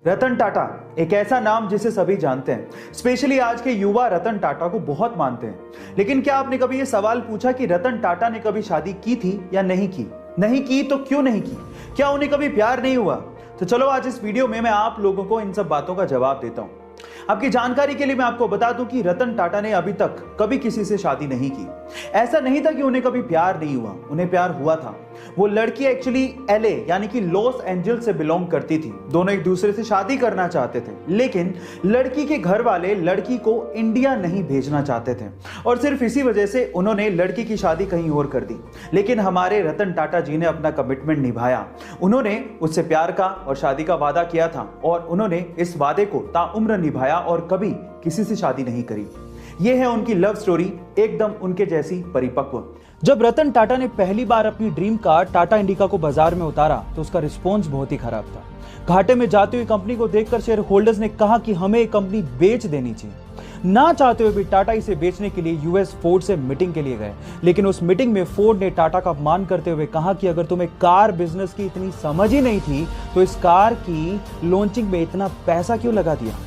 रतन टाटा एक ऐसा नाम जिसे सभी जानते हैं। स्पेशली आज के युवा रतन टाटा को बहुत मानते हैं। लेकिन क्या आपने कभी यह सवाल पूछा कि रतन टाटा ने कभी शादी की थी या नहीं की? नहीं की तो क्यों नहीं की? क्या उन्हें कभी प्यार नहीं हुआ? तो चलो आज इस वीडियो में मैं आप लोगों को इन सब बातों का जवाब देता हूं। आपकी जानकारी के लिए मैं आपको बता दूं कि रतन टाटा ने अभी तक कभी किसी से शादी नहीं की। ऐसा नहीं था कि उन्हें कभी प्यार नहीं हुआ, उन्हें प्यार हुआ था। वो लड़की एक्चुअली एलए यानी कि लॉस एंजल्स से बिलोंग करती थी। दोनों एक दूसरे से शादी करना चाहते थे, लेकिन लड़की के घर वाले लड़की को इंडिया नहीं भेजना चाहते थे और सिर्फ इसी वजह से उन्होंने लड़की की शादी कहीं और कर दी। लेकिन हमारे रतन टाटा जी ने अपना कमिटमेंट निभाया। उन्होंने उससे प्यार का और शादी का वादा किया था और उन्होंने इस वादे को ताउम्र निभाया और कभी किसी से शादी नहीं करी। यह है उनकी लव स्टोरी, एकदम उनके जैसी परिपक्व। जब रतन टाटा ने पहली बार अपनी ड्रीम कार टाटा इंडिका को बाजार में उतारा तो उसका रिस्पॉन्स बहुत ही खराब था। घाटे में जाती हुई कंपनी को देखकर शेयर होल्डर्स ने कहा कि हमें ये कंपनी बेच देनी चाहिए। ना चाहते हुए भी टाटा इसे बेचने के लिए यूएस फोर्ड से मीटिंग के लिए गए, लेकिन उस मीटिंग में फोर्ड ने टाटा का अपमान करते हुए कहा कि अगर तुम्हें कार बिजनेस की इतनी समझ ही नहीं थी तो इस कार की लॉन्चिंग में इतना पैसा क्यों लगा दिया।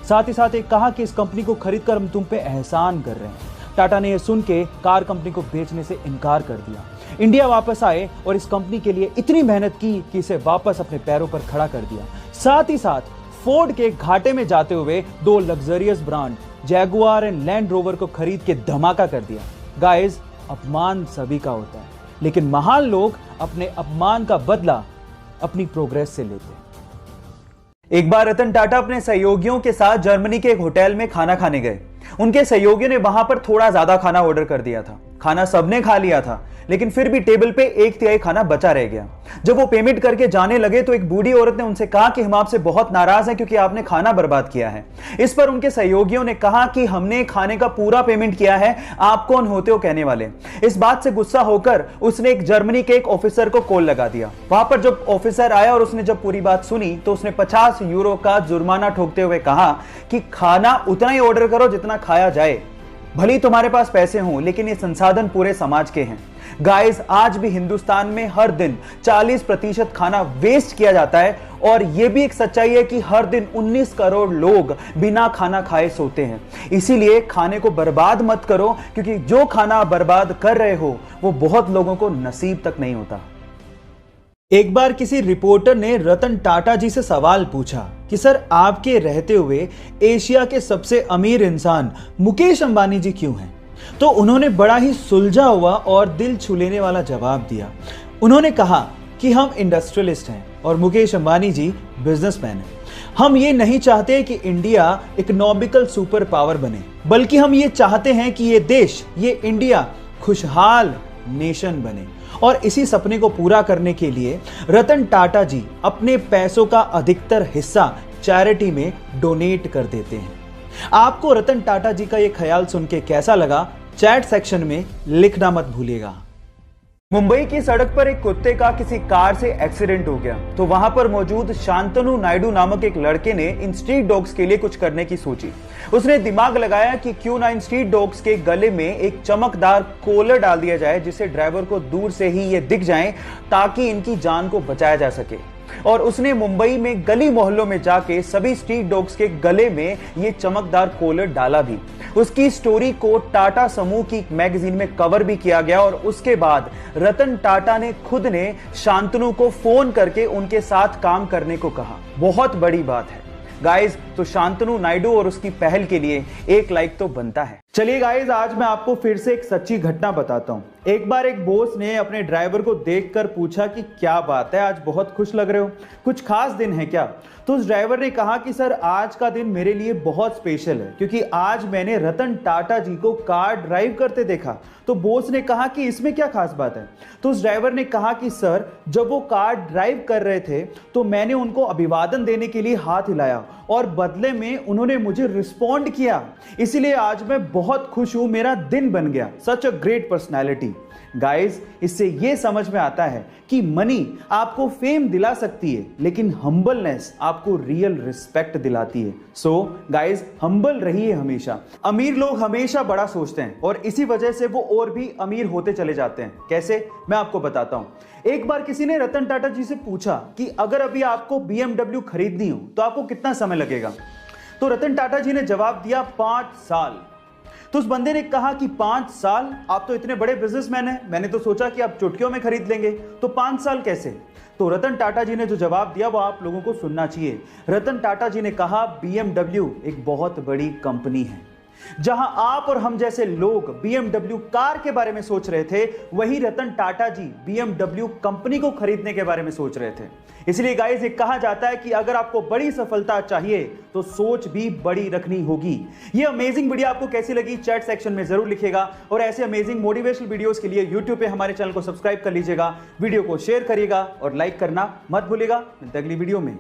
साथ ही साथ एक कहा कि इस कंपनी को खरीदकर हम तुम पे एहसान कर रहे हैं। टाटा ने यह सुन के कार कंपनी को बेचने से इनकार कर दिया। इंडिया वापस आए और इस कंपनी के लिए इतनी मेहनत की कि इसे वापस अपने पैरों पर खड़ा कर दिया। साथ ही साथ फोर्ड के घाटे में जाते हुए दो luxurious brand Jaguar and land rover को खरीद के धमाका कर दिया। गाइस, अपमान सभी का होता है, लेकिन महान लोग अपने अपमान का बदला अपनी प्रोग्रेस से लेते हैं। एक बार रतन टाटा अपने सहयोगियों के साथ जर्मनी के एक होटल में खाना खाने गए। उनके सहयोगियों ने वहां पर थोड़ा ज्यादा खाना ऑर्डर कर दिया था। खाना सबने खा लिया था, लेकिन फिर भी टेबल पे 1/3 खाना बचा रह गया। जब वो पेमेंट करके जाने लगे तो एक बूढ़ी औरत ने उनसे कहा कि हम आपसे बहुत नाराज हैं क्योंकि आपने खाना बर्बाद किया है। इस पर उनके सहयोगियों ने कहा कि हमने खाने का पूरा पेमेंट किया है, आप कौन होते हो कहने वाले। इस बात से गुस्सा होकर उसने एक जर्मनी के एक ऑफिसर को कॉल लगा दिया। वहां पर जब ऑफिसर आया और उसने जब पूरी बात सुनी तो उसने 50 यूरो का जुर्माना ठोकते हुए कहा कि खाना उतना ही ऑर्डर करो जितना खाया जाए। भले ही तुम्हारे पास पैसे हों, लेकिन ये संसाधन पूरे समाज के हैं। गाइस, आज भी हिंदुस्तान में हर दिन 40% खाना वेस्ट किया जाता है और यह भी एक सच्चाई है कि हर दिन 19 करोड़ लोग बिना खाना खाए सोते हैं। इसीलिए खाने को बर्बाद मत करो, क्योंकि जो खाना बर्बाद कर रहे हो वो बहुत लोगों को नसीब तक नहीं होता। एक बार किसी रिपोर्टर ने रतन टाटा जी से सवाल पूछा कि सर, आपके रहते हुए एशिया के सबसे अमीर इंसान मुकेश अंबानी जी क्यों हैं? तो उन्होंने बड़ा ही सुलझा हुआ और दिल छू लेने वाला जवाब दिया। उन्होंने कहा कि हम इंडस्ट्रियलिस्ट हैं और मुकेश अंबानी जी बिजनेसमैन हैं। हम ये नहीं चाहते कि इंडिया इकोनॉमिकल सुपर पावर बने, बल्कि हम ये चाहते हैं कि ये देश, ये इंडिया खुशहाल नेशन बने। और इसी सपने को पूरा करने के लिए रतन टाटा जी अपने पैसों का अधिकतर हिस्सा चैरिटी में डोनेट कर देते हैं। आपको रतन टाटा जी का यह ख्याल सुन के कैसा लगा, चैट सेक्शन में लिखना मत भूलिएगा। मुंबई की सड़क पर एक कुत्ते का किसी कार से एक्सीडेंट हो गया तो वहां पर मौजूद शांतनु नायडू नामक एक लड़के ने इन स्ट्रीट डॉग्स के लिए कुछ करने की सोची। उसने दिमाग लगाया कि क्यों ना इन स्ट्रीट डॉग्स के गले में एक चमकदार कॉलर डाल दिया जाए जिससे ड्राइवर को दूर से ही ये दिख जाए ताकि इनकी जान को बचाया जा सके। और उसने मुंबई में गली मोहल्लों में जाके सभी स्ट्रीट डॉग्स के गले में ये चमकदार कॉलर डाला भी। उसकी स्टोरी को टाटा समूह की मैगजीन में कवर भी किया गया और उसके बाद रतन टाटा ने खुद ने शांतनु को फोन करके उनके साथ काम करने को कहा। बहुत बड़ी बात है गाइस, तो शांतनु नायडू और उसकी पहल के लिए एक लाइक तो बनता है। चलिए गाइस, आज मैं आपको फिर से एक सच्ची घटना बताता हूं। एक बार एक बॉस ने अपने ड्राइवर को देखकर पूछा कि क्या बात है, आज बहुत खुश लग रहे हो, कुछ खास दिन है क्या? तो उस ड्राइवर ने कहा कि सर, आज का दिन मेरे लिए बहुत स्पेशल है क्योंकि आज मैंने रतन टाटा जी को कार ड्राइव करते देखा। तो बॉस ने कहा कि इसमें क्या खास बात है? तो उस ड्राइवर ने कहा कि सर, जब वो कार ड्राइव कर रहे थे तो मैंने उनको अभिवादन देने के लिए हाथ हिलाया और बदले में उन्होंने मुझे रिस्पॉन्ड किया, इसीलिए आज मैं बहुत बहुत खुश हूं, मेरा दिन बन गया, सच अ ग्रेट पर्सनैलिटी। गाइस, इससे यह समझ में आता है कि मनी आपको फेम दिला सकती है, लेकिन हम्बलनेस आपको रियल रिस्पेक्ट दिलाती है। सो गाइस, हम्बल रहिए हमेशा। अमीर लोग हमेशा बड़ा सोचते हैं और इसी वजह से वो और भी अमीर होते चले जाते हैं। कैसे, मैं आपको बताता हूं। एक बार किसी ने रतन टाटा जी से पूछा कि अगर अभी आपको BMW खरीदनी हो तो आपको कितना समय लगेगा। तो रतन टाटा जी ने जवाब दिया 5 साल। तो उस बंदे ने कहा कि 5 साल, आप तो इतने बड़े बिजनेसमैन हैं, मैंने तो सोचा कि आप चुटकियों में खरीद लेंगे, तो 5 साल कैसे। तो रतन टाटा जी ने जो जवाब दिया वो आप लोगों को सुनना चाहिए। रतन टाटा जी ने कहा BMW एक बहुत बड़ी कंपनी है। जहां आप और हम जैसे लोग BMW कार के बारे में सोच रहे थे, वही रतन टाटा जी BMW कंपनी को खरीदने के बारे में सोच रहे थे। इसलिए गाइस, ये कहा जाता है कि अगर आपको बड़ी सफलता चाहिए तो सोच भी बड़ी रखनी होगी। ये अमेजिंग वीडियो आपको कैसी लगी चैट सेक्शन में जरूर लिखिएगा और ऐसे अमेजिंग मोटिवेशनल वीडियोस के लिए YouTube पे हमारे चैनल को सब्सक्राइब कर लीजिएगा, वीडियो को शेयर करिएगा और लाइक करना मत भूलिएगा। मिलते हैं अगली वीडियो में।